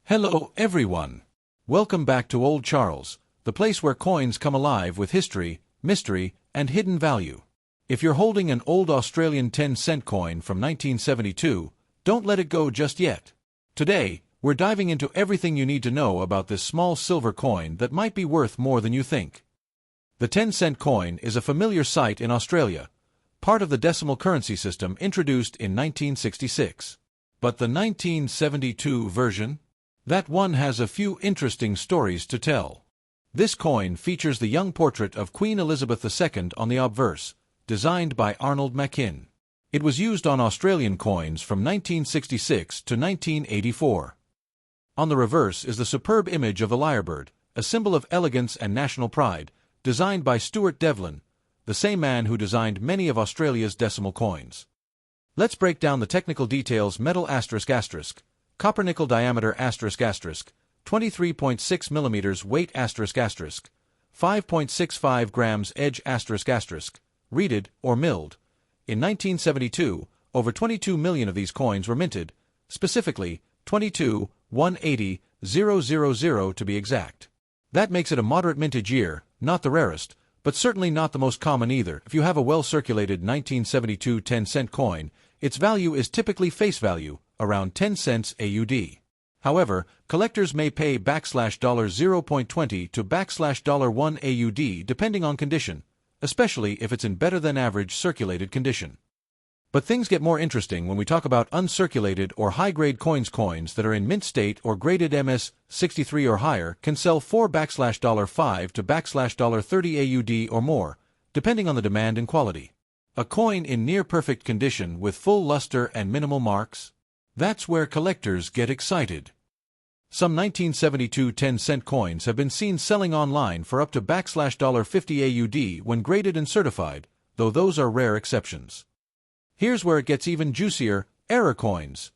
Hello, everyone. Welcome back to Old Charles, the place where coins come alive with history, mystery, and hidden value. If you're holding an old Australian 10-cent coin from 1972, don't let it go just yet. Today, we're diving into everything you need to know about this small silver coin that might be worth more than you think. The 10-cent coin is a familiar sight in Australia, part of the decimal currency system introduced in 1966. But the 1972 version? That one has a few interesting stories to tell. This coin features the young portrait of Queen Elizabeth II on the obverse, designed by Arnold Machin. It was used on Australian coins from 1966 to 1984. On the reverse is the superb image of the lyrebird, a symbol of elegance and national pride, designed by Stuart Devlin, the same man who designed many of Australia's decimal coins. Let's break down the technical details. Metal ***, copper nickel diameter ***, 23.6 mm weight ***, 5.65 grams edge ***, reeded or milled. In 1972, over 22 million of these coins were minted, specifically 22,180,000 to be exact. That makes it a moderate mintage year, not the rarest, but certainly not the most common either. If you have a well-circulated 1972 10-cent coin, its value is typically face value, around 10 cents AUD. However, collectors may pay $0.20 to $1 AUD depending on condition, especially if it's in better than average circulated condition. But things get more interesting when we talk about uncirculated or high-grade coins. Coins that are in mint state or graded MS-63 or higher can sell for $5 to $30 AUD or more, depending on the demand and quality. A coin in near-perfect condition with full luster and minimal marks? That's where collectors get excited. Some 1972 10-cent coins have been seen selling online for up to $50 AUD when graded and certified, though those are rare exceptions. Here's where it gets even juicier: error coins.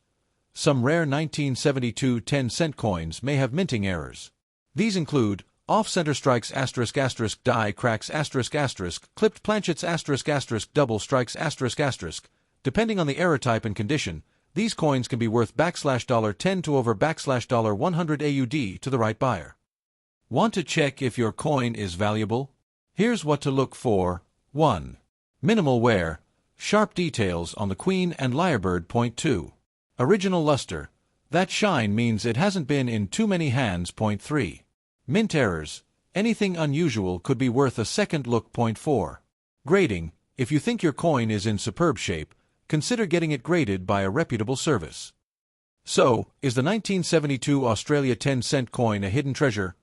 Some rare 1972 10-cent coins may have minting errors. These include off-center strikes ***, die cracks ***, clipped planchets ***, double strikes ***. Depending on the error type and condition, these coins can be worth $10 to over $100 AUD to the right buyer. Want to check if your coin is valuable? Here's what to look for. 1. Minimal wear. Sharp details on the queen and lyrebird. 2. Original luster. That shine means it hasn't been in too many hands. 3. Mint errors. Anything unusual could be worth a second look. 4. Grading. If you think your coin is in superb shape, consider getting it graded by a reputable service. So, is the 1972 Australia 10-cent coin a hidden treasure?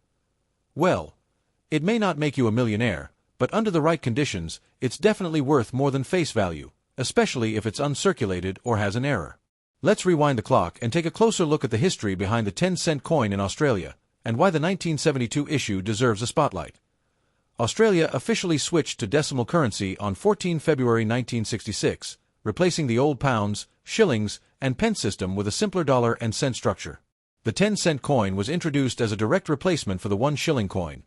Well, it may not make you a millionaire, but under the right conditions, it's definitely worth more than face value, especially if it's uncirculated or has an error. Let's rewind the clock and take a closer look at the history behind the 10-cent coin in Australia, and why the 1972 issue deserves a spotlight. Australia officially switched to decimal currency on 14 February 1966, replacing the old pounds, shillings, and pence system with a simpler dollar and cent structure. The 10-cent coin was introduced as a direct replacement for the 1 shilling coin.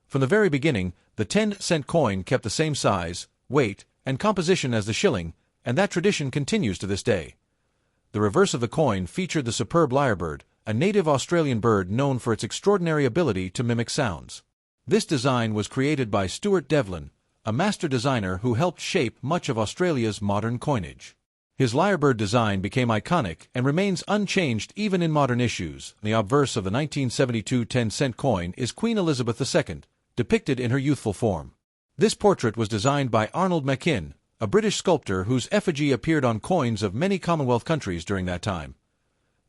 From the very beginning, the 10-cent coin kept the same size, weight, and composition as the shilling, and that tradition continues to this day. The reverse of the coin featured the superb lyrebird, a native Australian bird known for its extraordinary ability to mimic sounds. This design was created by Stuart Devlin, a master designer who helped shape much of Australia's modern coinage. His lyrebird design became iconic and remains unchanged even in modern issues. The obverse of the 1972 10-cent coin is Queen Elizabeth II, depicted in her youthful form. This portrait was designed by Arnold Machin, a British sculptor whose effigy appeared on coins of many Commonwealth countries during that time.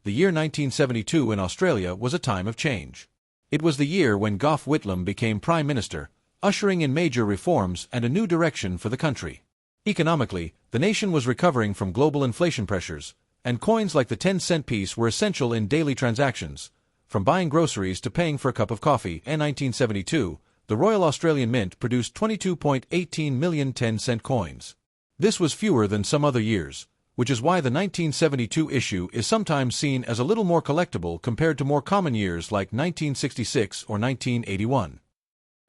The year 1972 in Australia was a time of change. It was the year when Gough Whitlam became Prime Minister, ushering in major reforms and a new direction for the country. Economically, the nation was recovering from global inflation pressures, and coins like the 10-cent piece were essential in daily transactions, from buying groceries to paying for a cup of coffee. In 1972, the Royal Australian Mint produced 22.18 million 10-cent coins. This was fewer than some other years, which is why the 1972 issue is sometimes seen as a little more collectible compared to more common years like 1966 or 1981.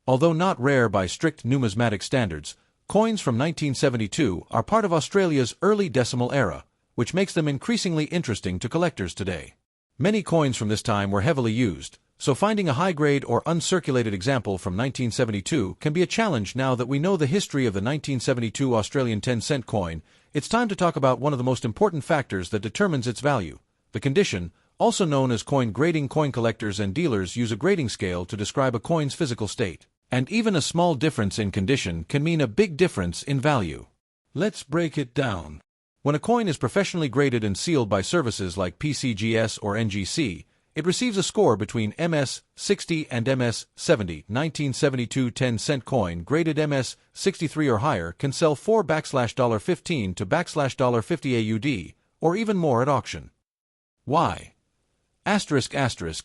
Although not rare by strict numismatic standards, coins from 1972 are part of Australia's early decimal era, which makes them increasingly interesting to collectors today. Many coins from this time were heavily used, so finding a high-grade or uncirculated example from 1972 can be a challenge. Now that we know the history of the 1972 Australian 10-cent coin, it's time to talk about one of the most important factors that determines its value: the condition. Also known as coin grading. Coin collectors and dealers use a grading scale to describe a coin's physical state, and even a small difference in condition can mean a big difference in value. Let's break it down. When a coin is professionally graded and sealed by services like PCGS or NGC, it receives a score between MS-60 and MS-70. 1972 10-cent coin graded MS-63 or higher can sell for $15 to $50 AUD, or even more at auction. Why?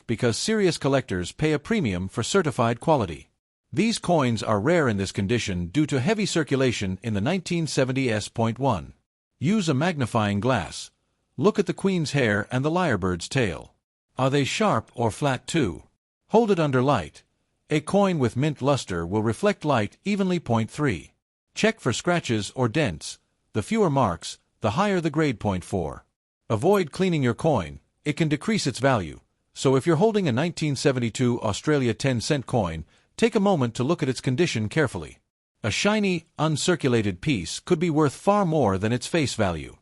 Because serious collectors pay a premium for certified quality. These coins are rare in this condition due to heavy circulation in the 1970s. Use a magnifying glass. Look at the queen's hair and the lyrebird's tail. Are they sharp or flat too? Hold it under light. A coin with mint luster will reflect light evenly. 3. Check for scratches or dents. The fewer marks, the higher the grade. 4. Avoid cleaning your coin. It can decrease its value. So if you're holding a 1972 Australia 10-cent coin, take a moment to look at its condition carefully. A shiny, uncirculated piece could be worth far more than its face value.